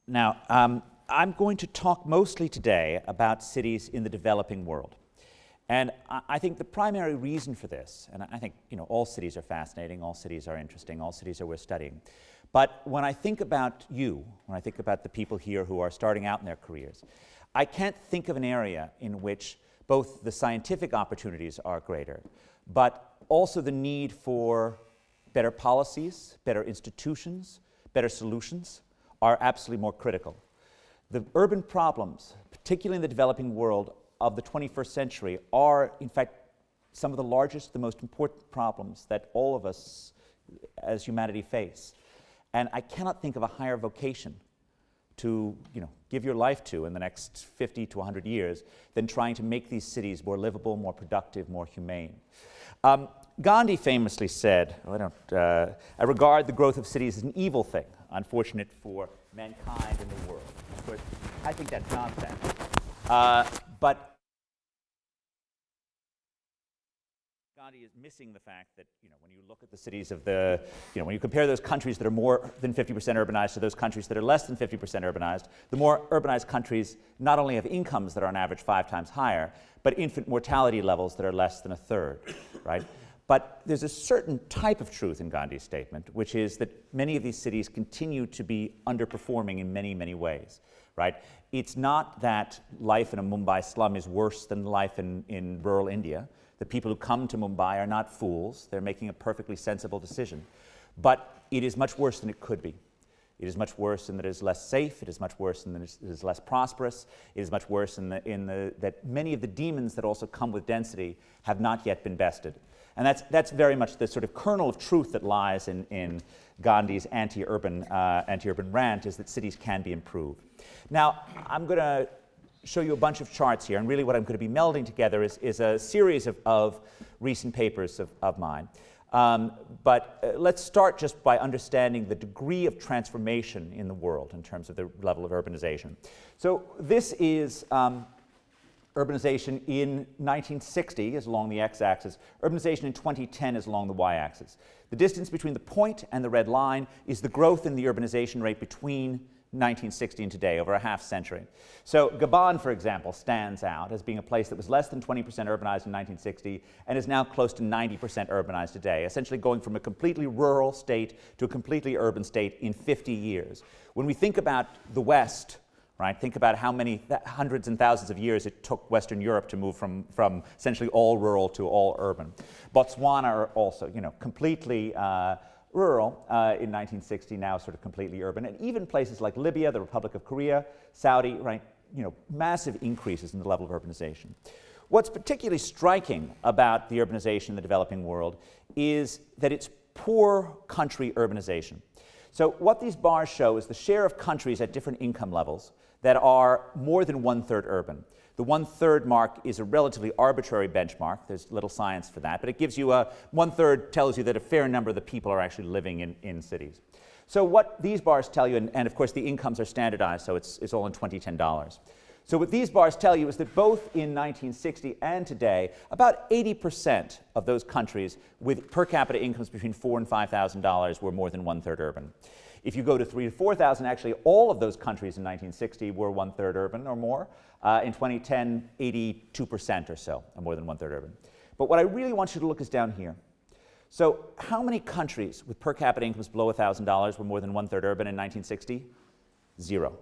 Now, I'm going to talk mostly today about cities in the developing world. And I think the primary reason for this, and I think all cities are fascinating, all cities are interesting, all cities are worth studying. But when I think about you, when I think about the people here who are starting out in their careers, I can't think of an area in which both the scientific opportunities are greater, but also the need for better policies, better institutions, better solutions are absolutely more critical. The urban problems, particularly in the developing world of the 21st century, are in fact some of the largest, the most important problems that all of us as humanity face. And I cannot think of a higher vocation to give your life to in the next 50 to 100 years than trying to make these cities more livable, more productive, more humane. Gandhi famously said, I regard the growth of cities as an evil thing, unfortunate for mankind and the world. Of course, I think that's nonsense. But Gandhi is missing the fact that when you look at the cities of the, when you compare those countries that are more than 50% urbanized to those countries that are less than 50% urbanized, the more urbanized countries not only have incomes that are on average 5 times higher, but infant mortality levels that are less than a third, right? But there's a certain type of truth in Gandhi's statement, which is that many of these cities continue to be underperforming in many, many ways, right? It's not that life in a Mumbai slum is worse than life in rural India. The people who come to Mumbai are not fools. They're making a perfectly sensible decision. But it is much worse than it could be. It is much worse in that it is less safe. It is much worse in that it is less prosperous. It is much worse in that many of the demons that also come with density have not yet been bested. And that's very much the sort of kernel of truth that lies in Gandhi's anti-urban rant, is that cities can be improved. Now, I'm going to show you a bunch of charts here, and really what I'm going to be melding together is a series of recent papers of mine. But let's start just by understanding the degree of transformation in the world in terms of the level of urbanization. So this is urbanization in 1960 is along the x-axis. Urbanization in 2010 is along the y-axis. The distance between the point and the red line is the growth in the urbanization rate between 1960 and today, over a half century. So Gabon, for example, stands out as being a place that was less than 20% urbanized in 1960 and is now close to 90% urbanized today, essentially going from a completely rural state to a completely urban state in 50 years. When we think about the West, right, think about how many hundreds and thousands of years it took Western Europe to move from essentially all rural to all urban. Botswana are also, completely rural in 1960, now sort of completely urban. And even places like Libya, the Republic of Korea, Saudi, right, massive increases in the level of urbanization. What's particularly striking about the urbanization in the developing world is that it's poor country urbanization. So what these bars show is the share of countries at different income levels that are more than 1/3 urban. The 1/3 mark is a relatively arbitrary benchmark. There's little science for that, but it gives you 1/3 tells you that a fair number of the people are actually living in cities. So what these bars tell you, and of course the incomes are standardized, so it's all in 2010 dollars. So what these bars tell you is that both in 1960 and today, about 80% of those countries with per capita incomes between $4,000 and $5,000 were more than 1/3 urban. If you go to 3,000 to 4,000, actually all of those countries in 1960 were 1/3 urban or more. In 2010, 82% or so, or more than 1/3 urban. But what I really want you to look is down here. So how many countries with per capita incomes below $1,000 were more than 1/3 urban in 1960? 0,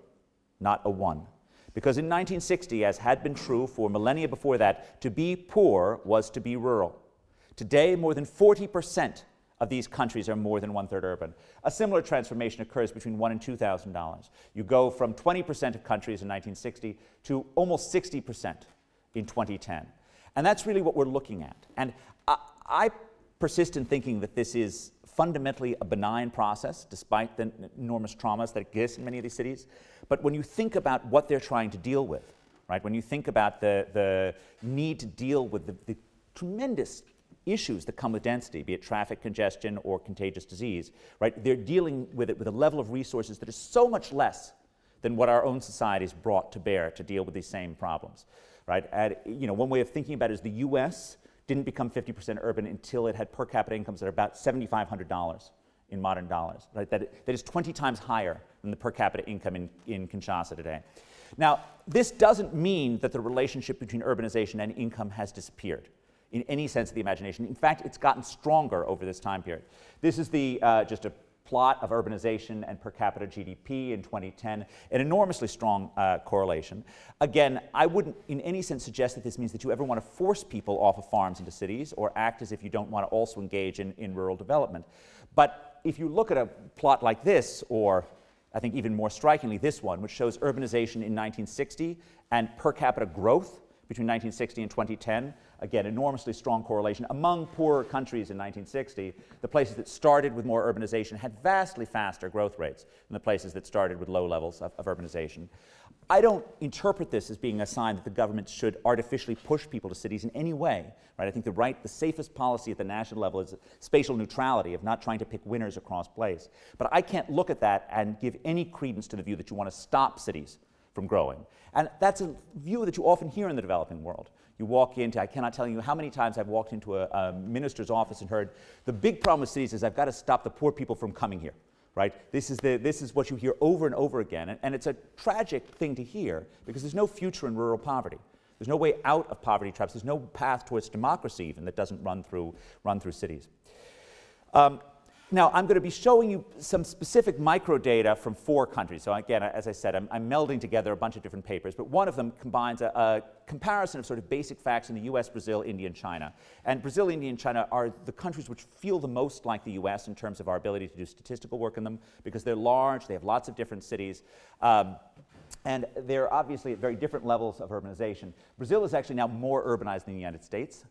not a 1. Because in 1960, as had been true for millennia before that, to be poor was to be rural. Today, more than 40% of these countries are more than 1/3 urban. A similar transformation occurs between $1,000 and $2,000. You go from 20% of countries in 1960 to almost 60% in 2010. And that's really what we're looking at. And I persist in thinking that this is fundamentally a benign process, despite the enormous traumas that exist in many of these cities. But when you think about what they're trying to deal with, right, when you think about the need to deal with the tremendous issues that come with density, be it traffic congestion or contagious disease, right, they're dealing with it with a level of resources that is so much less than what our own societies brought to bear to deal with these same problems, right? And, one way of thinking about it is the U.S. didn't become 50% urban until it had per capita incomes that are about $7,500 in modern dollars. Right? That is 20 times higher than the per capita income in Kinshasa today. Now, this doesn't mean that the relationship between urbanization and income has disappeared in any sense of the imagination. In fact, it's gotten stronger over this time period. This is just a plot of urbanization and per capita GDP in 2010, an enormously strong correlation. Again, I wouldn't in any sense suggest that this means that you ever want to force people off of farms into cities or act as if you don't want to also engage in rural development. But if you look at a plot like this, or I think even more strikingly this one, which shows urbanization in 1960 and per capita growth between 1960 and 2010, again, enormously strong correlation. Among poorer countries in 1960, the places that started with more urbanization had vastly faster growth rates than the places that started with low levels of urbanization. I don't interpret this as being a sign that the government should artificially push people to cities in any way. Right? I think the safest policy at the national level is spatial neutrality, of not trying to pick winners across place. But I can't look at that and give any credence to the view that you want to stop cities from growing. And that's a view that you often hear in the developing world. You walk into, I cannot tell you how many times I've walked into a minister's office and heard, the big problem with cities is I've got to stop the poor people from coming here. Right? This is what you hear over and over again, and it's a tragic thing to hear because there's no future in rural poverty. There's no way out of poverty traps. There's no path towards democracy even that doesn't run through cities. Now, I'm going to be showing you some specific microdata from 4 countries. So again, as I said, I'm melding together a bunch of different papers, but one of them combines a comparison of sort of basic facts in the US, Brazil, India, and China. And Brazil, India, and China are the countries which feel the most like the US in terms of our ability to do statistical work in them, because they're large, they have lots of different cities, and they're obviously at very different levels of urbanization. Brazil is actually now more urbanized than the United States.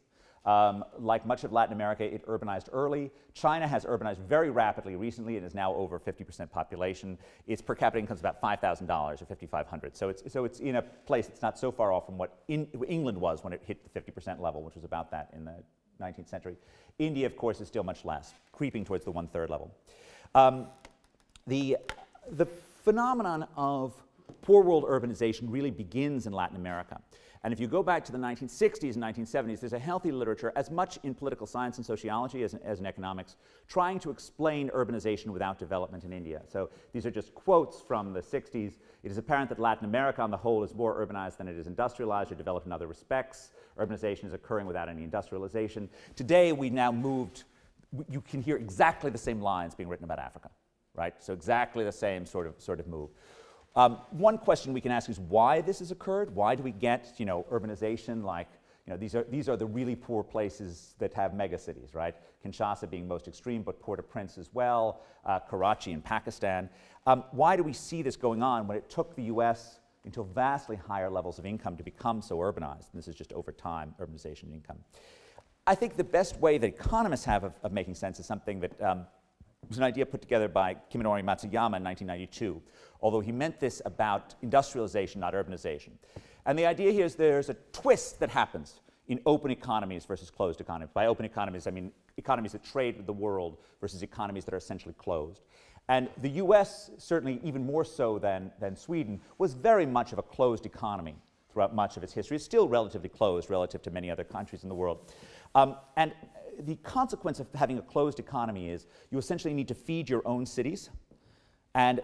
Like much of Latin America, it urbanized early. China has urbanized very rapidly recently and is now over 50% population. Its per capita income is about $5,000 or $5,500. So it's in a place that's not so far off from what England was when it hit the 50% level, which was about that in the 19th century. India, of course, is still much less, creeping towards the 1/3 level. The phenomenon of poor world urbanization really begins in Latin America. And if you go back to the 1960s and 1970s, there's a healthy literature, as much in political science and sociology as in economics, trying to explain urbanization without development in India. So these are just quotes from the 60s. It is apparent that Latin America on the whole is more urbanized than it is industrialized or developed in other respects. Urbanization is occurring without any industrialization. Today, we now moved, you can hear exactly the same lines being written about Africa, right? So exactly the same sort of move. One question we can ask is why this has occurred. Why do we get, urbanization like, these are the really poor places that have megacities, right? Kinshasa being most extreme, but Port-au-Prince as well, Karachi in Pakistan. Why do we see this going on when it took the US into vastly higher levels of income to become so urbanized? And this is just over time, urbanization and income. I think the best way that economists have of making sense is something that was an idea put together by Kiminori Matsuyama in 1992, although he meant this about industrialization, not urbanization. And the idea here is there's a twist that happens in open economies versus closed economies. By open economies, I mean economies that trade with the world versus economies that are essentially closed. And the US, certainly even more so than Sweden, was very much of a closed economy throughout much of its history. It's still relatively closed relative to many other countries in the world. And the consequence of having a closed economy is you essentially need to feed your own cities, and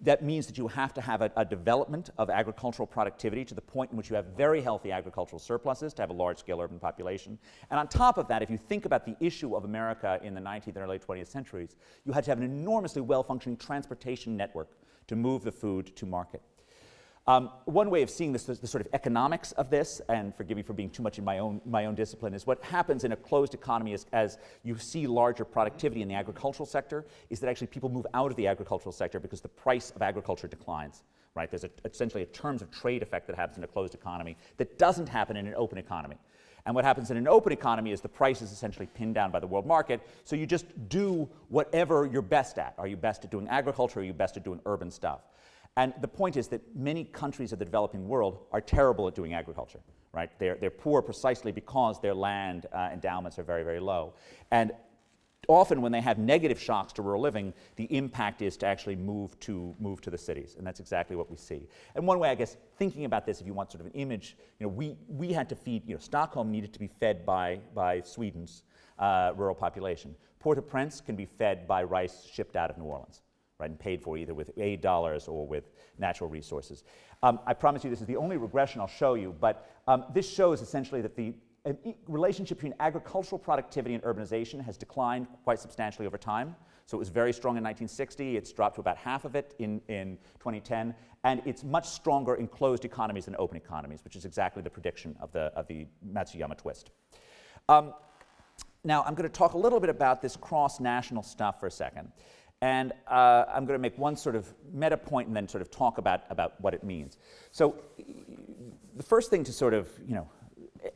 that means that you have to have a development of agricultural productivity to the point in which you have very healthy agricultural surpluses to have a large-scale urban population. And on top of that, if you think about the issue of America in the 19th and early 20th centuries, you had to have an enormously well-functioning transportation network to move the food to market. One way of seeing this, the sort of economics of this, and forgive me for being too much in my own discipline, is what happens in a closed economy as you see larger productivity in the agricultural sector, is that actually people move out of the agricultural sector because the price of agriculture declines, right? There's essentially a terms of trade effect that happens in a closed economy that doesn't happen in an open economy. And what happens in an open economy is the price is essentially pinned down by the world market, so you just do whatever you're best at. Are you best at doing agriculture, or are you best at doing urban stuff? And the point is that many countries of the developing world are terrible at doing agriculture, right? They're poor precisely because their land endowments are very, very low. And often when they have negative shocks to rural living, the impact is to actually move to the cities, and that's exactly what we see. And one way, I guess, thinking about this, if you want sort of an image, we had to feed, Stockholm needed to be fed by Sweden's rural population. Port-au-Prince can be fed by rice shipped out of New Orleans, right, and paid for either with aid dollars or with natural resources. I promise you this is the only regression I'll show you, but this shows essentially that the relationship between agricultural productivity and urbanization has declined quite substantially over time. So it was very strong in 1960. It's dropped to about half of it in 2010. And it's much stronger in closed economies than open economies, which is exactly the prediction of the Matsuyama twist. Now, I'm going to talk a little bit about this cross-national stuff for a second. And I'm going to make one sort of meta point and then sort of talk about what it means. So the first thing to sort of,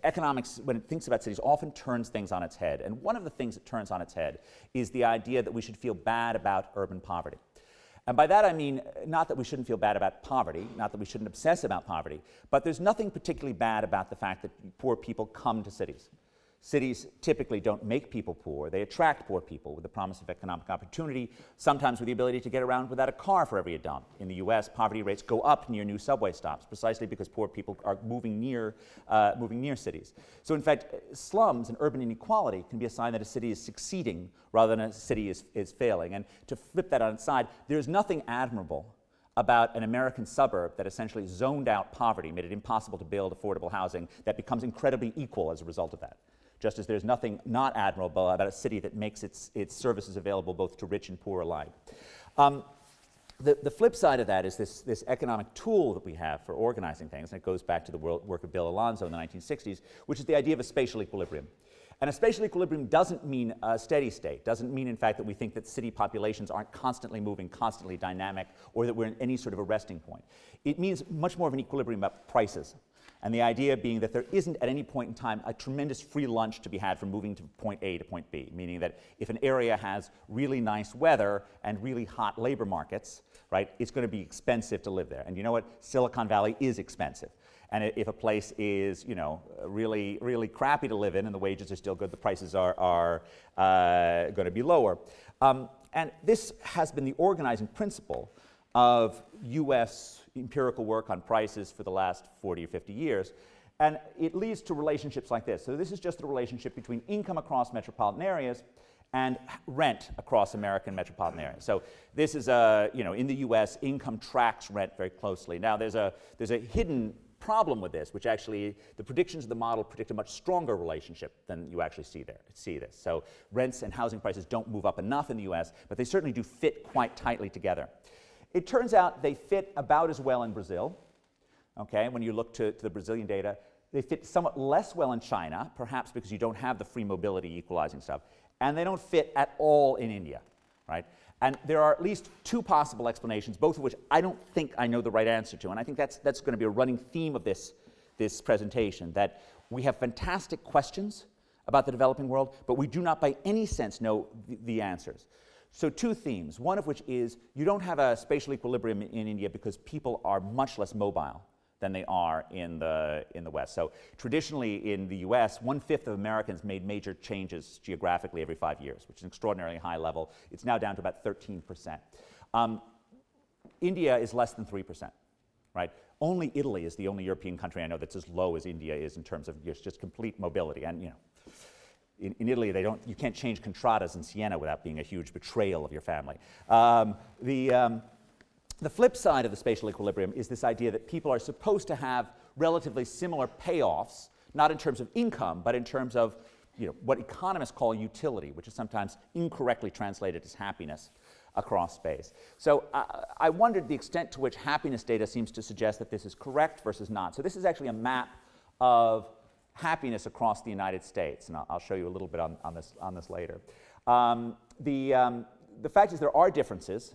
economics, when it thinks about cities, often turns things on its head. And one of the things it turns on its head is the idea that we should feel bad about urban poverty. And by that I mean not that we shouldn't feel bad about poverty, not that we shouldn't obsess about poverty, but there's nothing particularly bad about the fact that poor people come to cities. Cities typically don't make people poor. They attract poor people with the promise of economic opportunity, sometimes with the ability to get around without a car for every adult. In the US, poverty rates go up near new subway stops, precisely because poor people are moving near cities. So in fact, slums and urban inequality can be a sign that a city is succeeding rather than a city is failing. And to flip that on its side, there's nothing admirable about an American suburb that essentially zoned out poverty, made it impossible to build affordable housing that becomes incredibly equal as a result of that. Just as there's nothing not admirable about a city that makes its services available both to rich and poor alike. The flip side of that is this economic tool that we have for organizing things, and it goes back to the work of Bill Alonso in the 1960s, which is the idea of a spatial equilibrium. And a spatial equilibrium doesn't mean a steady state, doesn't mean, in fact, that we think that city populations aren't constantly moving, constantly dynamic, or that we're in any sort of a resting point. It means much more of an equilibrium about prices. And the idea being that there isn't at any point in time a tremendous free lunch to be had from moving to point A to point B, meaning that if an area has really nice weather and really hot labor markets, right, it's going to be expensive to live there. And you know what? Silicon Valley is expensive. And if a place is, really, really crappy to live in and the wages are still good, the prices are going to be lower. And this has been the organizing principle of US empirical work on prices for the last 40 or 50 years. And it leads to relationships like this. So this is just the relationship between income across metropolitan areas and rent across American metropolitan areas. So this is, in the US, income tracks rent very closely. Now there's a hidden problem with this, which actually the predictions of the model predict a much stronger relationship than you actually see this. So rents and housing prices don't move up enough in the US, but they certainly do fit quite tightly together. It turns out they fit about as well in Brazil. Okay, when you look to the Brazilian data, they fit somewhat less well in China, perhaps because you don't have the free mobility equalizing stuff, and they don't fit at all in India, right? And there are at least two possible explanations, both of which I don't think I know the right answer to, and I think that's going to be a running theme of this presentation, that we have fantastic questions about the developing world, but we do not by any sense know the answers. So two themes, one of which is you don't have a spatial equilibrium in India because people are much less mobile than they are in the West. So traditionally in the US, 1/5 of Americans made major changes geographically every 5 years, which is an extraordinarily high level. It's now down to about 13%. India is less than 3%, right? Only Italy is the only European country I know that's as low as India is in terms of just complete mobility. And in Italy, you can't change contradas in Siena without being a huge betrayal of your family. The flip side of the spatial equilibrium is this idea that people are supposed to have relatively similar payoffs, not in terms of income, but in terms of what economists call utility, which is sometimes incorrectly translated as happiness across space. So I wondered the extent to which happiness data seems to suggest that this is correct versus not. So this is actually a map of happiness across the United States, and I'll show you a little bit on this later. The fact is there are differences.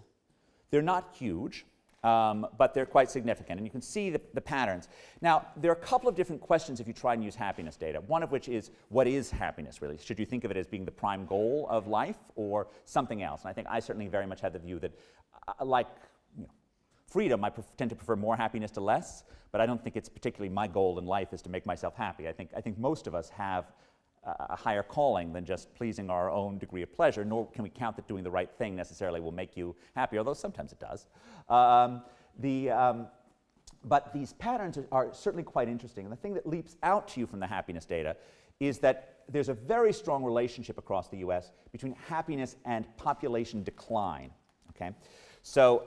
They're not huge, but they're quite significant, and you can see the patterns. Now, there are a couple of different questions if you try and use happiness data, one of which is, what is happiness, really? Should you think of it as being the prime goal of life or something else? And I think I certainly very much had the view that, like freedom, I tend to prefer more happiness to less, but I don't think it's particularly my goal in life is to make myself happy. I think most of us have a higher calling than just pleasing our own degree of pleasure, nor can we count that doing the right thing necessarily will make you happy, although sometimes it does. But these patterns are certainly quite interesting, and the thing that leaps out to you from the happiness data is that there's a very strong relationship across the US between happiness and population decline. Okay? So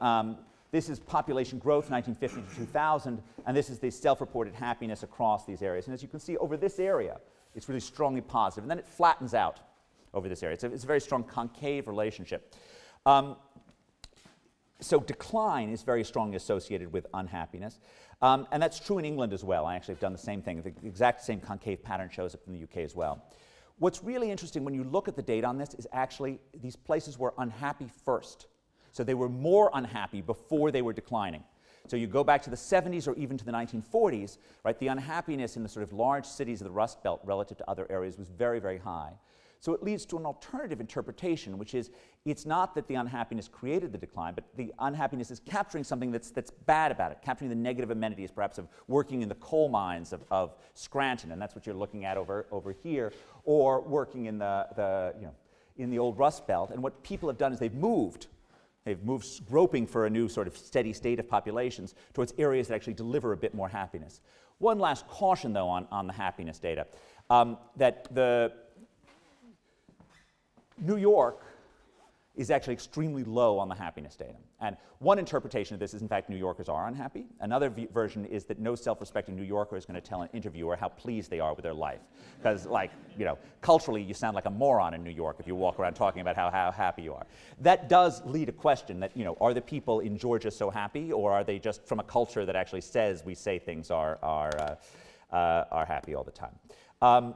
this is population growth, 1950 to 2000, and this is the self-reported happiness across these areas. And as you can see, over this area, it's really strongly positive, and then it flattens out over this area. It's a very strong concave relationship. So decline is very strongly associated with unhappiness, and that's true in England as well. I actually have done the same thing. The exact same concave pattern shows up in the UK as well. What's really interesting when you look at the data on this is actually these places were unhappy first. So they were more unhappy before they were declining. So you go back to the 70s or even to the 1940s, right, the unhappiness in the sort of large cities of the Rust Belt relative to other areas was very, very high. So it leads to an alternative interpretation, which is it's not that the unhappiness created the decline, but the unhappiness is capturing something that's bad about it, capturing the negative amenities perhaps of working in the coal mines of Scranton, and that's what you're looking at over here, or working in in the old Rust Belt. And what people have done is they've moved groping for a new sort of steady state of populations towards areas that actually deliver a bit more happiness. One last caution, though, on the happiness data, that New York is actually extremely low on the happiness data. And one interpretation of this is, in fact, New Yorkers are unhappy. Another version is that no self-respecting New Yorker is going to tell an interviewer how pleased they are with their life. Because, culturally, you sound like a moron in New York if you walk around talking about how happy you are. That does lead a question that, are the people in Georgia so happy, or are they just from a culture that actually says we say things are happy all the time?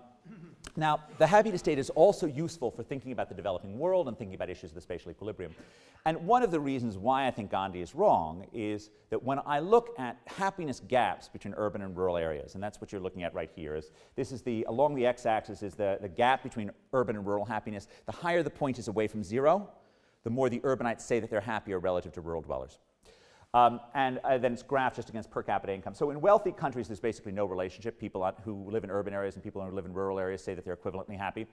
Now, the happiness data is also useful for thinking about the developing world and thinking about issues of the spatial equilibrium. And one of the reasons why I think Gandhi is wrong is that when I look at happiness gaps between urban and rural areas, and that's what you're looking at right here, along the x-axis is the gap between urban and rural happiness. The higher the point is away from zero, the more the urbanites say that they're happier relative to rural dwellers. And then it's graphed just against per capita income. So in wealthy countries, there's basically no relationship. People who live in urban areas and people who live in rural areas say that they're equivalently happy.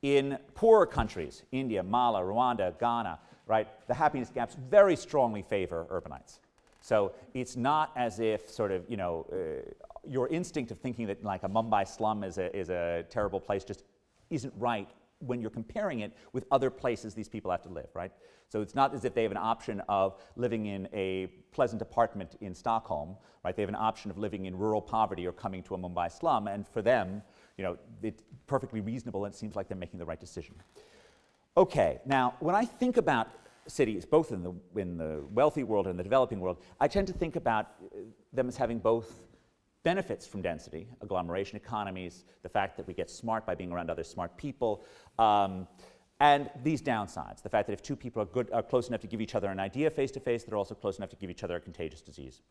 In poorer countries, India, Mali, Rwanda, Ghana, right, the happiness gaps very strongly favor urbanites. So it's not as if your instinct of thinking that like a Mumbai slum is a terrible place just isn't right when you're comparing it with other places these people have to live, right? So it's not as if they have an option of living in a pleasant apartment in Stockholm, right? They have an option of living in rural poverty or coming to a Mumbai slum, and for them, it's perfectly reasonable, and it seems like they're making the right decision. Okay, now, when I think about cities, both in the wealthy world and the developing world, I tend to think about them as having both benefits from density, agglomeration economies, the fact that we get smart by being around other smart people, and these downsides, the fact that if two people are close enough to give each other an idea face-to-face, they're also close enough to give each other a contagious disease.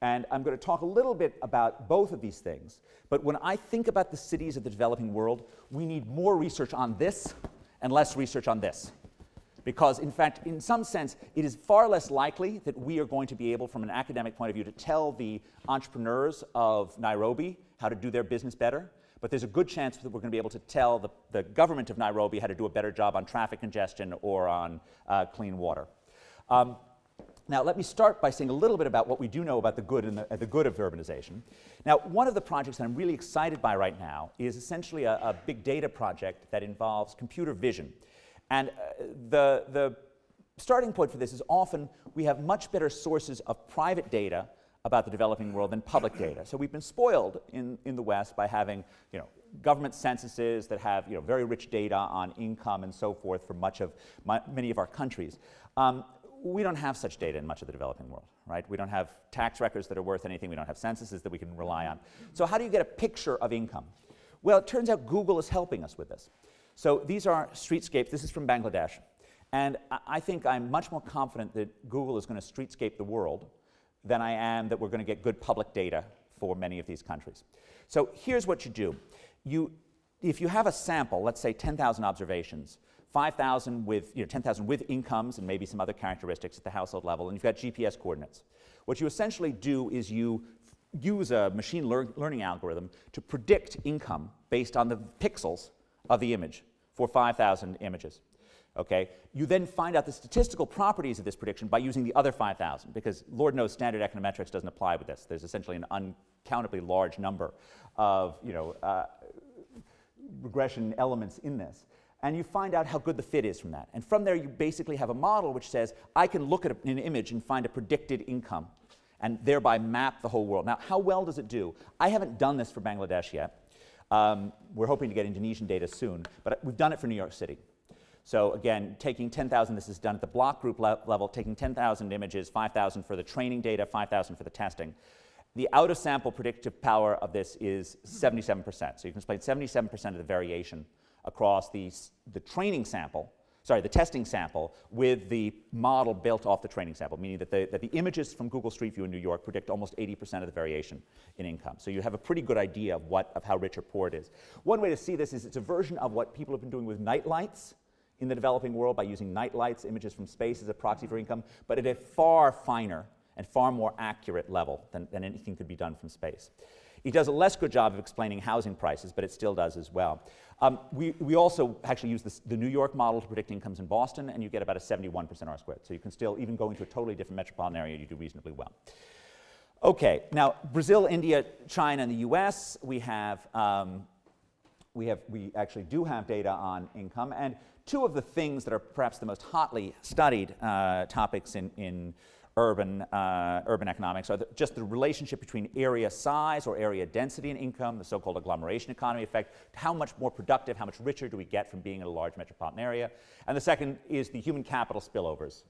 And I'm going to talk a little bit about both of these things, but when I think about the cities of the developing world, we need more research on this and less research on this. Because, in fact, in some sense, it is far less likely that we are going to be able, from an academic point of view, to tell the entrepreneurs of Nairobi how to do their business better. But there's a good chance that we're going to be able to tell the government of Nairobi how to do a better job on traffic congestion or on clean water. Now, let me start by saying a little bit about what we do know about the good and the good of urbanization. Now, one of the projects that I'm really excited by right now is essentially a big data project that involves computer vision. And the starting point for this is often we have much better sources of private data about the developing world than public data. So we've been spoiled in the West by having government censuses that have very rich data on income and so forth for many of our countries. We don't have such data in much of the developing world, right? We don't have tax records that are worth anything. We don't have censuses that we can rely on. So how do you get a picture of income? Well, it turns out Google is helping us with this. So these are streetscapes. This is from Bangladesh. And I think I'm much more confident that Google is going to streetscape the world than I am that we're going to get good public data for many of these countries. So here's what you do. If you have a sample, let's say 10,000 observations, 5,000 with 10,000 with incomes and maybe some other characteristics at the household level, and you've got GPS coordinates. What you essentially do is you use a machine learning algorithm to predict income based on the pixels of the image for 5,000 images. Okay? You then find out the statistical properties of this prediction by using the other 5,000, because Lord knows standard econometrics doesn't apply with this. There's essentially an uncountably large number of regression elements in this. And you find out how good the fit is from that. And from there, you basically have a model which says, I can look at an image and find a predicted income and thereby map the whole world. Now, how well does it do? I haven't done this for Bangladesh yet. We're hoping to get Indonesian data soon, but we've done it for New York City. So again, taking 10,000, this is done at the block group level, taking 10,000 images, 5,000 for the training data, 5,000 for the testing. The out-of-sample predictive power of this is 77%. So you can explain 77% of the variation across the training sample, sorry, the testing sample with the model built off the training sample, meaning that the images from Google Street View in New York predict almost 80% of the variation in income. So you have a pretty good idea of how rich or poor it is. One way to see this is it's a version of what people have been doing with night lights in the developing world by using night lights, images from space as a proxy for income, but at a far finer and far more accurate level than anything could be done from space. It does a less good job of explaining housing prices, but it still does as well. We also actually use the New York model to predict incomes in Boston, and you get about a 71% R-squared. So you can still, even go into a totally different metropolitan area, you do reasonably well. Okay, now Brazil, India, China, and the US, we actually do have data on income, and two of the things that are perhaps the most hotly studied topics in urban economics are just the relationship between area size or area density and income, the so-called agglomeration economy effect. How much more productive, how much richer do we get from being in a large metropolitan area? And the second is the human capital spillovers,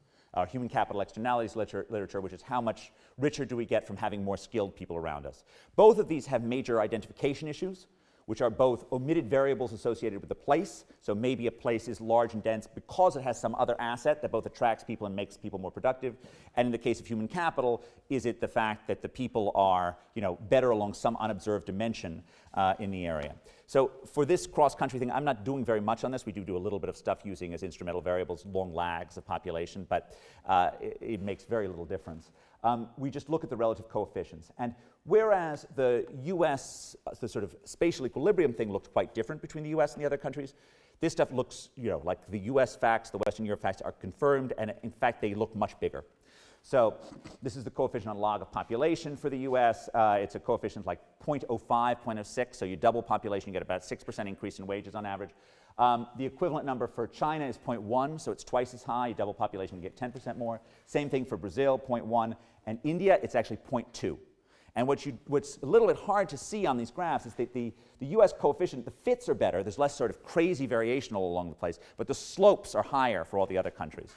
human capital externalities literature, which is how much richer do we get from having more skilled people around us. Both of these have major identification issues, which are both omitted variables associated with the place. So maybe a place is large and dense because it has some other asset that both attracts people and makes people more productive. And in the case of human capital, is it the fact that the people are better along some unobserved dimension in the area? So for this cross-country thing, I'm not doing very much on this. We do a little bit of stuff using as instrumental variables long lags of population, but it makes very little difference. We just look at the relative coefficients. And whereas the US, the sort of spatial equilibrium thing looked quite different between the US and the other countries, this stuff looks, like the US facts, the Western Europe facts are confirmed, and in fact, they look much bigger. So this is the coefficient on log of population for the US. It's a coefficient like 0.05, 0.06, so you double population, you get about 6% increase in wages on average. The equivalent number for China is 0.1, so it's twice as high. You double population, you get 10% more. Same thing for Brazil, 0.1. And India, it's actually 0.2. And what's a little bit hard to see on these graphs is that the US coefficient, the fits are better. There's less sort of crazy variation all along the place, but the slopes are higher for all the other countries.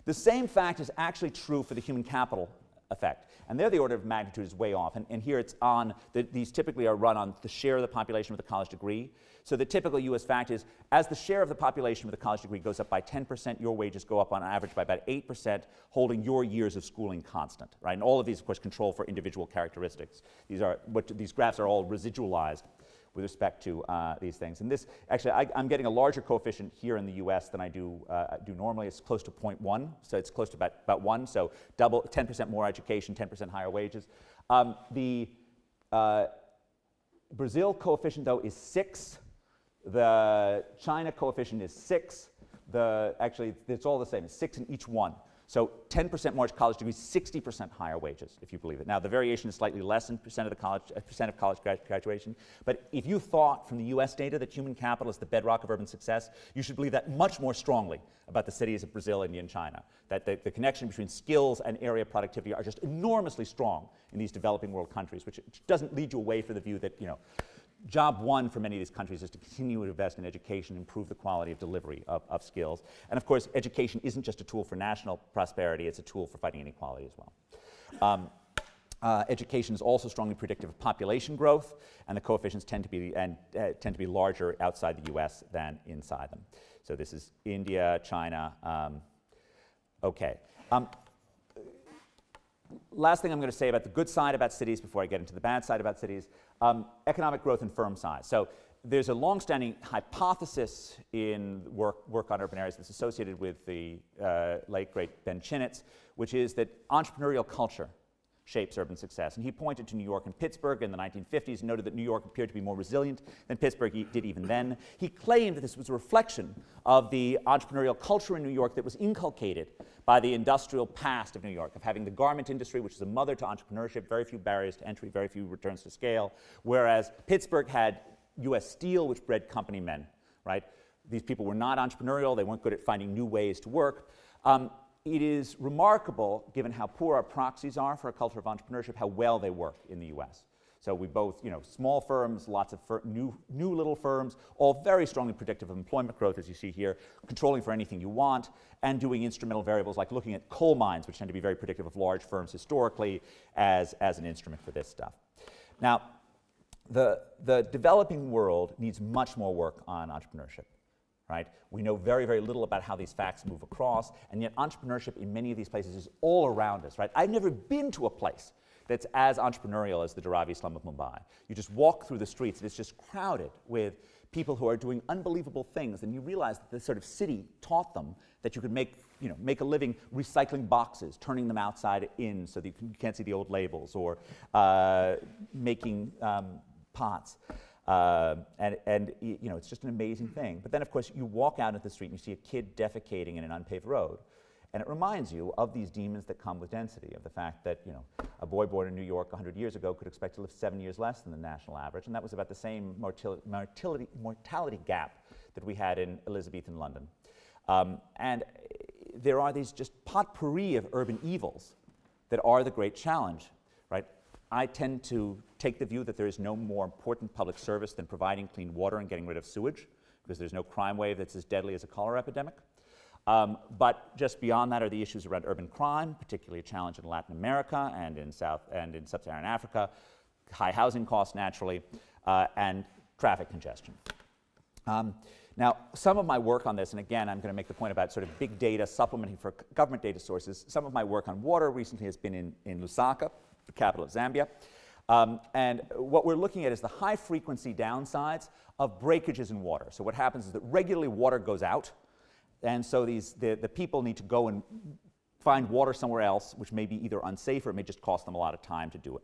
The same fact is actually true for the human capital effect. And there the order of magnitude is way off. And here it's on, these typically are run on the share of the population with a college degree. So the typical US fact is, as the share of the population with a college degree goes up by 10%, your wages go up on average by about 8%, holding your years of schooling constant, right? And all of these, of course, control for individual characteristics. These graphs are all residualized with respect to these things. And this, actually, I'm getting a larger coefficient here in the US than I do normally. It's close to 0.1, so it's close to about 1, so double, 10% more education, 10% higher wages. The Brazil coefficient, though, is 6. The China coefficient is 6. Actually, it's all the same. It's 6 in each one. So 10% more college degrees, 60% higher wages, if you believe it. Now, the variation is slightly less in percent of college graduation. But if you thought from the US data that human capital is the bedrock of urban success, you should believe that much more strongly about the cities of Brazil, India, and China. That the connection between skills and area productivity are just enormously strong in these developing world countries, which doesn't lead you away from the view that, job one for many of these countries is to continue to invest in education, improve the quality of delivery of skills. And of course, education isn't just a tool for national prosperity, it's a tool for fighting inequality as well. Education is also strongly predictive of population growth, and the coefficients tend to be larger outside the US than inside them. So this is India, China. Okay. Last thing I'm going to say about the good side about cities before I get into the bad side about cities, economic growth and firm size. So there's a long-standing hypothesis in work on urban areas that's associated with the late, great Ben Chinitz, which is that entrepreneurial culture shapes urban success. And he pointed to New York and Pittsburgh in the 1950s and noted that New York appeared to be more resilient than Pittsburgh did even then. He claimed that this was a reflection of the entrepreneurial culture in New York that was inculcated by the industrial past of New York, of having the garment industry, which is a mother to entrepreneurship, very few barriers to entry, very few returns to scale, whereas Pittsburgh had U.S. Steel, which bred company men, right? These people were not entrepreneurial. They weren't good at finding new ways to work. It is remarkable, given how poor our proxies are for a culture of entrepreneurship, how well they work in the U.S. So we both, small firms, lots of new little firms, all very strongly predictive of employment growth, as you see here, controlling for anything you want, and doing instrumental variables like looking at coal mines, which tend to be very predictive of large firms historically, as an instrument for this stuff. Now, the developing world needs much more work on entrepreneurship. Right? We know very, very little about how these facts move across, and yet entrepreneurship in many of these places is all around us. Right? I've never been to a place that's as entrepreneurial as the Dharavi slum of Mumbai. You just walk through the streets, and it's just crowded with people who are doing unbelievable things, and you realize that this sort of city taught them that you could make a living recycling boxes, turning them outside in so that you can't see the old labels, or making pots. It's just an amazing thing. But then, of course, you walk out into the street and you see a kid defecating in an unpaved road. And it reminds you of these demons that come with density, of the fact that, a boy born in New York 100 years ago could expect to live 7 years less than the national average. And that was about the same mortality gap that we had in Elizabethan London. And there are these just potpourri of urban evils that are the great challenge, right? I tend to take the view that there is no more important public service than providing clean water and getting rid of sewage, because there's no crime wave that's as deadly as a cholera epidemic. But just beyond that are the issues around urban crime, particularly a challenge in Latin America and in Sub-Saharan Africa, high housing costs naturally, and traffic congestion. Now, some of my work on this, and again, I'm going to make the point about sort of big data supplementing for government data sources. Some of my work on water recently has been in Lusaka, the capital of Zambia. And what we're looking at is the high frequency downsides of breakages in water. So what happens is that regularly water goes out, and so the people need to go and find water somewhere else, which may be either unsafe or it may just cost them a lot of time to do it.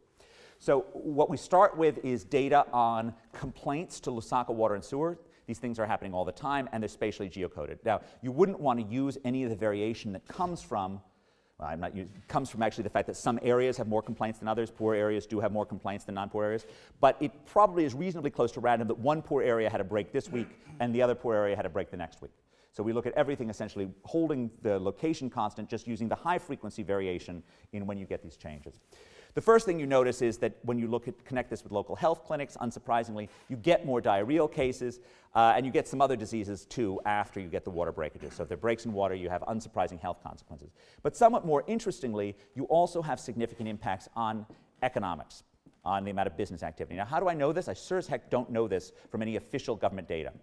So what we start with is data on complaints to Lusaka Water and Sewer. These things are happening all the time, and they're spatially geocoded. Now, you wouldn't want to use any of the variation that comes from comes from actually the fact that some areas have more complaints than others. Poor areas do have more complaints than non-poor areas. But it probably is reasonably close to random that one poor area had a break this week and the other poor area had a break the next week. So we look at everything essentially holding the location constant, just using the high frequency variation in when you get these changes. The first thing you notice is that when you connect this with local health clinics, unsurprisingly, you get more diarrheal cases, and you get some other diseases too after you get the water breakages. So if there are breaks in water, you have unsurprising health consequences. But somewhat more interestingly, you also have significant impacts on economics, on the amount of business activity. Now, how do I know this? I sure as heck don't know this from any official government data.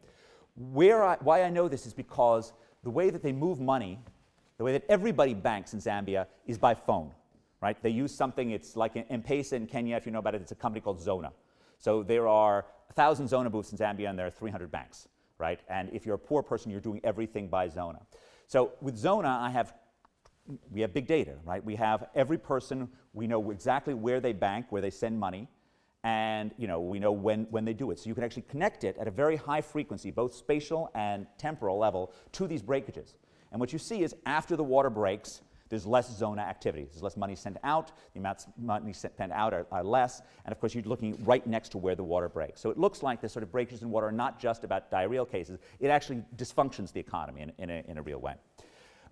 Why I know this is because the way that they move money, the way that everybody banks in Zambia is by phone. Right? They use something, it's like M-Pesa in Kenya, if you know about it, it's a company called Zona. So there are 1,000 Zona booths in Zambia and there are 300 banks, right? And if you're a poor person, you're doing everything by Zona. So with Zona, we have big data, right? We have every person, we know exactly where they bank, where they send money, and we know when they do it. So you can actually connect it at a very high frequency, both spatial and temporal level, to these breakages. And what you see is after the water breaks, there's less Zona activity. There's less money sent out. The amounts of money sent out are less. And of course, you're looking right next to where the water breaks. So it looks like the sort of breakages in water are not just about diarrheal cases. It actually dysfunctions the economy in a real way.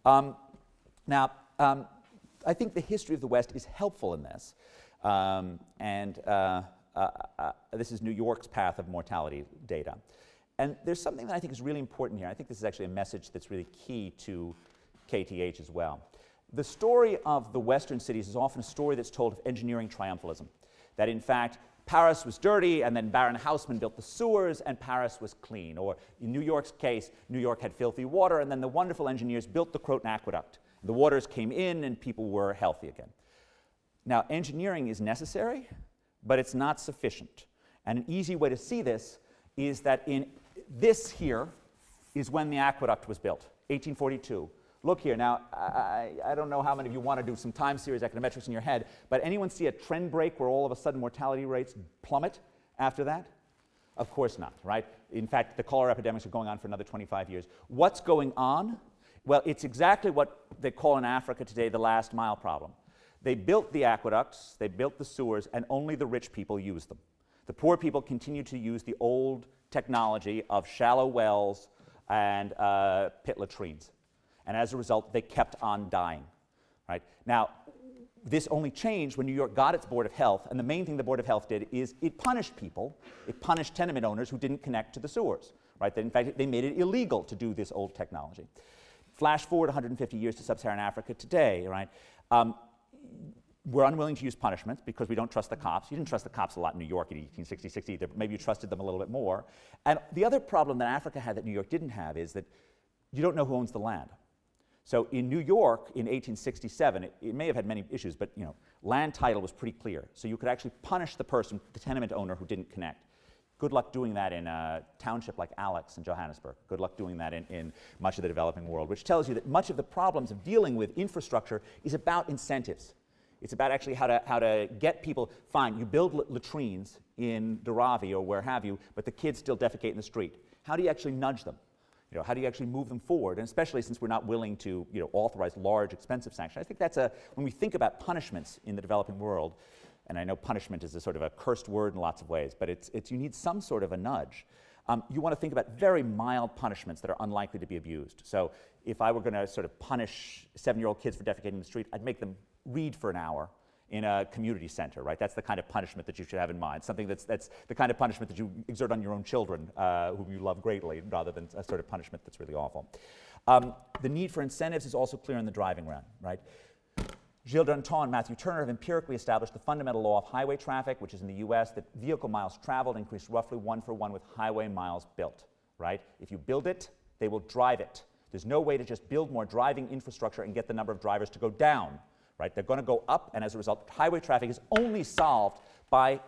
Now, I think the history of the West is helpful in this. This is New York's path of mortality data. And there's something that I think is really important here. I think this is actually a message that's really key to KTH as well. The story of the Western cities is often a story that's told of engineering triumphalism. That in fact, Paris was dirty, and then Baron Haussmann built the sewers, and Paris was clean. Or in New York's case, New York had filthy water, and then the wonderful engineers built the Croton Aqueduct. The waters came in, and people were healthy again. Now, engineering is necessary, but it's not sufficient. And an easy way to see this is that this here is when the aqueduct was built, 1842. Look here. Now, I don't know how many of you want to do some time series econometrics in your head, but anyone see a trend break where all of a sudden mortality rates plummet after that? Of course not, right? In fact, the cholera epidemics are going on for another 25 years. What's going on? Well, it's exactly what they call in Africa today the last mile problem. They built the aqueducts, they built the sewers, and only the rich people use them. The poor people continued to use the old technology of shallow wells and pit latrines. And as a result, they kept on dying. Right? Now, this only changed when New York got its Board of Health, and the main thing the Board of Health did is it punished people. It punished tenement owners who didn't connect to the sewers. Right? In fact, they made it illegal to do this old technology. Flash forward 150 years to sub-Saharan Africa today, right? We're unwilling to use punishments because we don't trust the cops. You didn't trust the cops a lot in New York in 1866 either, but maybe you trusted them a little bit more. And the other problem that Africa had that New York didn't have is that you don't know who owns the land. So in New York in 1867, it may have had many issues, but land title was pretty clear. So you could actually punish the person, the tenement owner who didn't connect. Good luck doing that in a township like Alex in Johannesburg. Good luck doing that in much of the developing world, which tells you that much of the problems of dealing with infrastructure is about incentives. It's about actually how to get people, fine, you build latrines in Dharavi or where have you, but the kids still defecate in the street. How do you actually nudge them? How do you actually move them forward? And especially since we're not willing to authorize large, expensive sanctions. I think that's when we think about punishments in the developing world, and I know punishment is a sort of a cursed word in lots of ways, but you need some sort of a nudge. You want to think about very mild punishments that are unlikely to be abused. So if I were going to sort of punish 7-year-old kids for defecating in the street, I'd make them read for an hour in a community center, right? That's the kind of punishment that you should have in mind, something that's the kind of punishment that you exert on your own children, whom you love greatly, rather than a sort of punishment that's really awful. The need for incentives is also clear in the driving realm, right? Gilles Danton and Matthew Turner have empirically established the fundamental law of highway traffic, which is in the US, that vehicle miles traveled increase roughly 1-for-1 with highway miles built, right? If you build it, they will drive it. There's no way to just build more driving infrastructure and get the number of drivers to go down, right? They're going to go up, and as a result, highway traffic is only solved by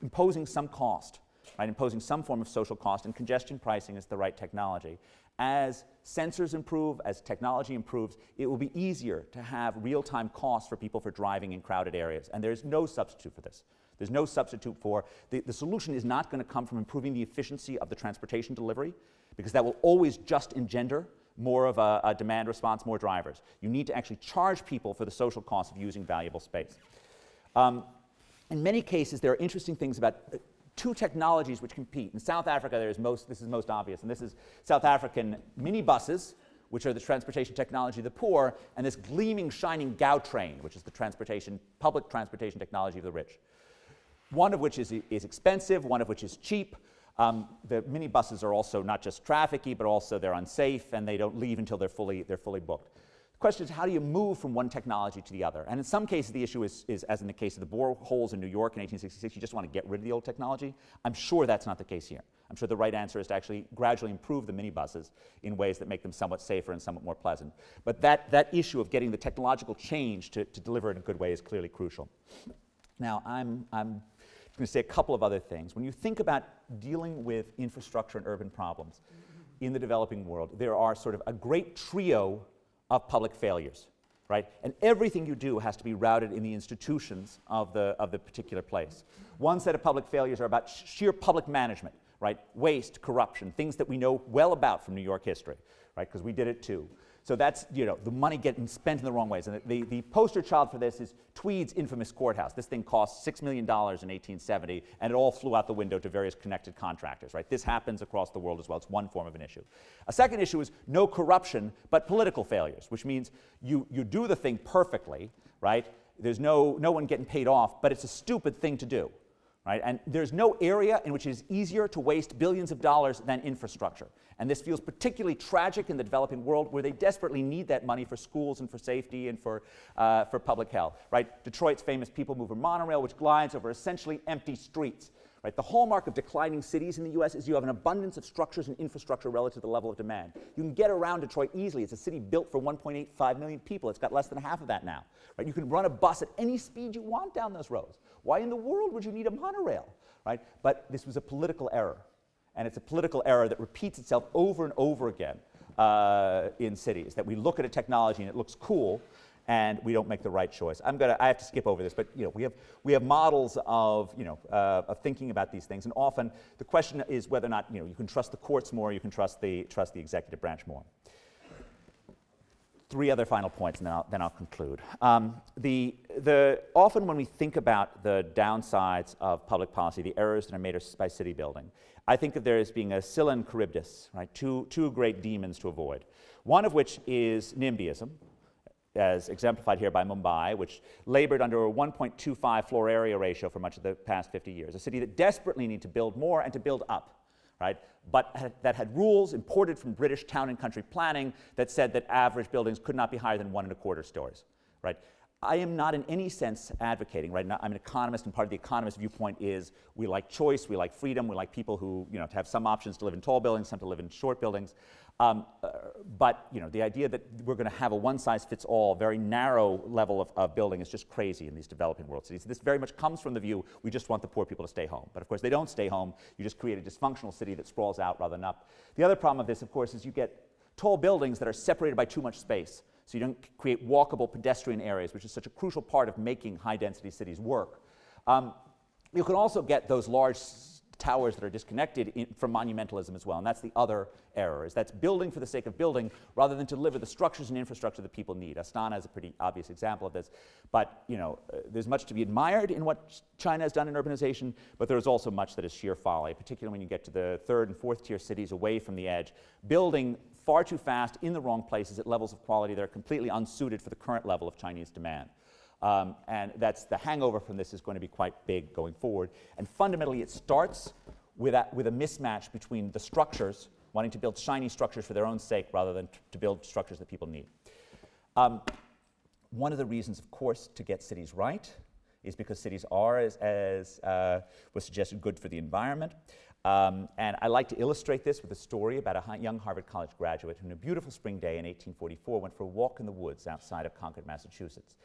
imposing some cost, right? Imposing some form of social cost, and congestion pricing is the right technology. As sensors improve, as technology improves, it will be easier to have real-time costs for people for driving in crowded areas, and there's no substitute for this. There's no substitute for, the solution is not going to come from improving the efficiency of the transportation delivery, because that will always just engender more of a demand response, more drivers. You need to actually charge people for the social cost of using valuable space. In many cases, there are interesting things about two technologies which compete. In South Africa, this is most obvious, and this is South African minibuses, which are the transportation technology of the poor, and this gleaming, shining Gautrain, which is the public transportation technology of the rich. One of which is expensive, one of which is cheap. The minibuses are also not just trafficky, but also they're unsafe, and they don't leave until they're fully booked. The question is, how do you move from one technology to the other? And in some cases, the issue is, as in the case of the boreholes in New York in 1866, you just want to get rid of the old technology. I'm sure that's not the case here. I'm sure the right answer is to actually gradually improve the minibuses in ways that make them somewhat safer and somewhat more pleasant. But that issue of getting the technological change to deliver it in a good way is clearly crucial. Now, I'm going to say a couple of other things. When you think about dealing with infrastructure and urban problems in the developing world, there are sort of a great trio of public failures, right? And everything you do has to be routed in the institutions of the particular place. One set of public failures are about sheer public management, right? Waste, corruption, things that we know well about from New York history, right? Because we did it too. So that's, the money getting spent in the wrong ways. And the poster child for this is Tweed's infamous courthouse. This thing cost $6 million in 1870, and it all flew out the window to various connected contractors, right? This happens across the world as well. It's one form of an issue. A second issue is no corruption, but political failures, which means you do the thing perfectly, right? There's no one getting paid off, but it's a stupid thing to do. Right? And there's no area in which it is easier to waste billions of dollars than infrastructure. And this feels particularly tragic in the developing world, where they desperately need that money for schools and for safety and for public health. Right? Detroit's famous People Mover monorail, which glides over essentially empty streets. Right? The hallmark of declining cities in the US is you have an abundance of structures and infrastructure relative to the level of demand. You can get around Detroit easily. It's a city built for 1.85 million people. It's got less than half of that now. Right? You can run a bus at any speed you want down those roads. Why in the world would you need a monorail? Right? But this was a political error. And it's a political error that repeats itself over and over again in cities, that we look at a technology and it looks cool, and we don't make the right choice. I have to skip over this, but we have models of thinking about these things, and often the question is whether or not you can trust the courts more, you can trust the executive branch more. three other final points, and then I'll conclude. Often when we think about the downsides of public policy, the errors that are made by city building, I think of there as being a Scylla and Charybdis, right? Two great demons to avoid. One of which is NIMBYism, as exemplified here by Mumbai, which labored under a 1.25 floor area ratio for much of the past 50 years. A city that desperately needed to build more and to build up, right? But that had rules imported from British town and country planning that said that average buildings could not be higher than 1.25 stories, right? I am not in any sense advocating, right? I'm an economist, and part of the economist viewpoint is we like choice, we like freedom, we like people who, to have some options to live in tall buildings, some to live in short buildings. But the idea that we're going to have a one-size-fits-all, very narrow level of building is just crazy in these developing world cities. This very much comes from the view we just want the poor people to stay home. But of course, they don't stay home. You just create a dysfunctional city that sprawls out rather than up. The other problem of this, of course, is you get tall buildings that are separated by too much space. So you don't create walkable pedestrian areas, which is such a crucial part of making high-density cities work. You can also get those large towers that are disconnected from monumentalism as well, and that's the other error, is that's building for the sake of building rather than to deliver the structures and infrastructure that people need. Astana is a pretty obvious example of this, but there's much to be admired in what China has done in urbanization, but there's also much that is sheer folly, particularly when you get to the third and fourth tier cities away from the edge, building far too fast in the wrong places at levels of quality that are completely unsuited for the current level of Chinese demand. And that's the hangover from this is going to be quite big going forward. And fundamentally, it starts with a mismatch between the structures, wanting to build shiny structures for their own sake rather than to build structures that people need. One of the reasons, of course, to get cities right is because cities are, as was suggested, good for the environment. And I like to illustrate this with a story about a young Harvard College graduate who on a beautiful spring day in 1844 went for a walk in the woods outside of Concord, Massachusetts.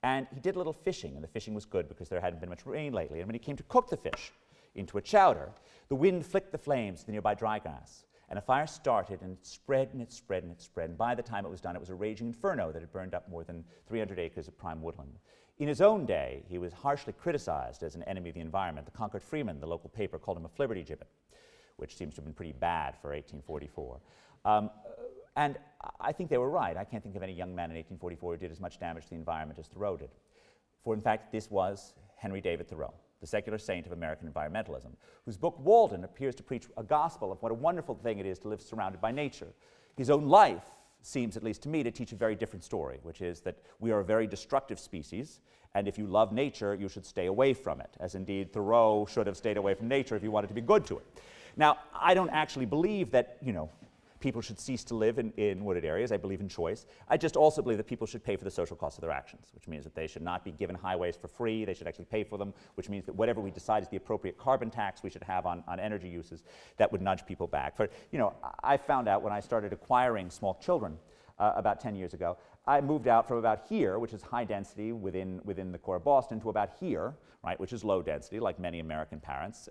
And he did a little fishing, and the fishing was good because there hadn't been much rain lately. And when he came to cook the fish into a chowder, the wind flicked the flames to the nearby dry grass. And a fire started, and it spread, and it spread, and it spread. And by the time it was done, it was a raging inferno that had burned up more than 300 acres of prime woodland. In his own day, he was harshly criticized as an enemy of the environment. The Concord Freeman, the local paper, called him a flibberty gibbet, which seems to have been pretty bad for 1844. And I think they were right. I can't think of any young man in 1844 who did as much damage to the environment as Thoreau did. For in fact, this was Henry David Thoreau, the secular saint of American environmentalism, whose book Walden appears to preach a gospel of what a wonderful thing it is to live surrounded by nature. His own life seems, at least to me, to teach a very different story, which is that we are a very destructive species, and if you love nature, you should stay away from it, as indeed Thoreau should have stayed away from nature if he wanted to be good to it. Now, I don't actually believe that, people should cease to live in wooded areas. I believe in choice. I just also believe that people should pay for the social costs of their actions, which means that they should not be given highways for free. They should actually pay for them, which means that whatever we decide is the appropriate carbon tax we should have on energy uses, that would nudge people back. I found out when I started acquiring small children about 10 years ago, I moved out from about here, which is high density within the core of Boston, to about here, right, which is low density, like many American parents.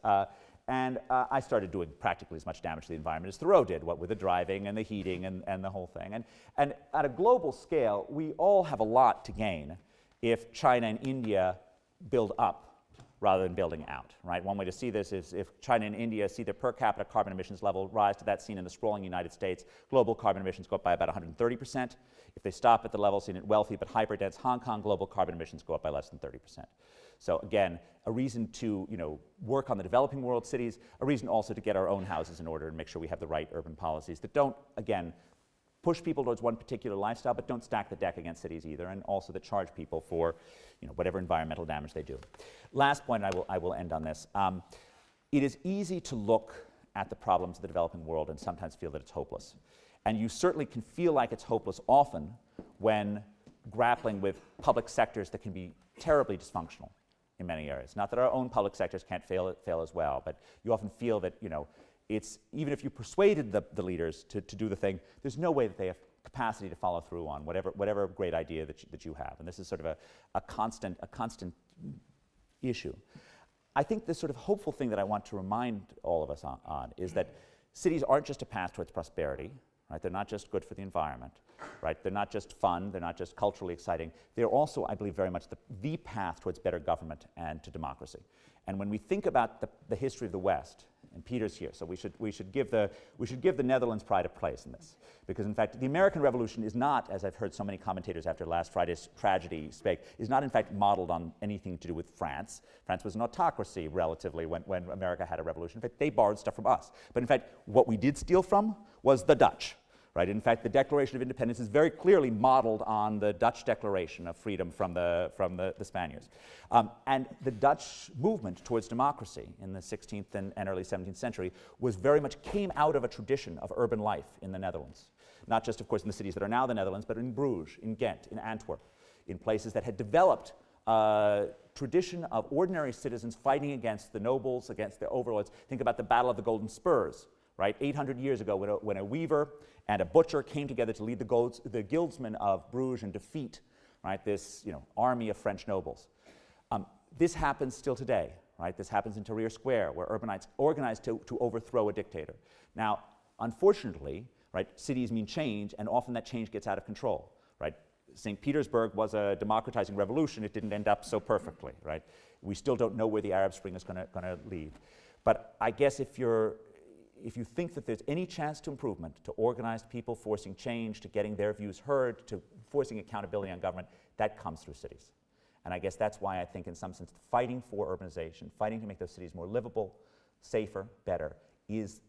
And I started doing practically as much damage to the environment as Thoreau did, what with the driving and the heating and the whole thing. And at a global scale, we all have a lot to gain if China and India build up rather than building out, right? One way to see this is if China and India see their per capita carbon emissions level rise to that seen in the sprawling United States, global carbon emissions go up by about 130%. If they stop at the level seen in wealthy but hyperdense Hong Kong, global carbon emissions go up by less than 30%. So again, a reason to work on the developing world cities, a reason also to get our own houses in order and make sure we have the right urban policies that don't, again, push people towards one particular lifestyle, but don't stack the deck against cities either, and also that charge people for whatever environmental damage they do. Last point, and I will end on this. It is easy to look at the problems of the developing world and sometimes feel that it's hopeless. And you certainly can feel like it's hopeless often when grappling with public sectors that can be terribly dysfunctional in many areas. Not that our own public sectors can't fail as well, but you often feel that it's even if you persuaded the leaders to do the thing, there's no way that they have capacity to follow through on whatever great idea that you have. And this is sort of a constant issue. I think the sort of hopeful thing that I want to remind all of us on is that cities aren't just a path towards prosperity, right? They're not just good for the environment, right? They're not just fun, they're not just culturally exciting. They're also, I believe, very much the path towards better government and to democracy. And when we think about the history of the West, and Peter's here. So we should give the Netherlands pride of place in this, because in fact the American Revolution is not, as I've heard so many commentators after last Friday's tragedy spake, is not in fact modeled on anything to do with France. France was an autocracy relatively when America had a revolution. In fact, they borrowed stuff from us. But in fact, what we did steal from was the Dutch. Right? In fact, the Declaration of Independence is very clearly modeled on the Dutch Declaration of Freedom from the Spaniards. And the Dutch movement towards democracy in the 16th and early 17th century was very much came out of a tradition of urban life in the Netherlands. Not just, of course, in the cities that are now the Netherlands, but in Bruges, in Ghent, in Antwerp, in places that had developed a tradition of ordinary citizens fighting against the nobles, against their overlords. Think about the Battle of the Golden Spurs. Right, 800 years ago, when a weaver and a butcher came together to lead the guildsmen of Bruges and defeat, right, this army of French nobles. This happens still today. Right? This happens in Tahrir Square, where urbanites organize to overthrow a dictator. Now, unfortunately, right, cities mean change, and often that change gets out of control. Right? St. Petersburg was a democratizing revolution. It didn't end up so perfectly. Right? We still don't know where the Arab Spring is going to lead. But I guess if you think that there's any chance to improvement, to organized people forcing change, to getting their views heard, to forcing accountability on government, that comes through cities. And I guess that's why I think in some sense fighting for urbanization, fighting to make those cities more livable, safer, better, is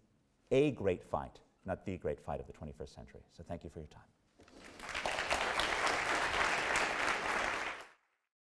a great fight, not the great fight of the 21st century. So thank you for your time.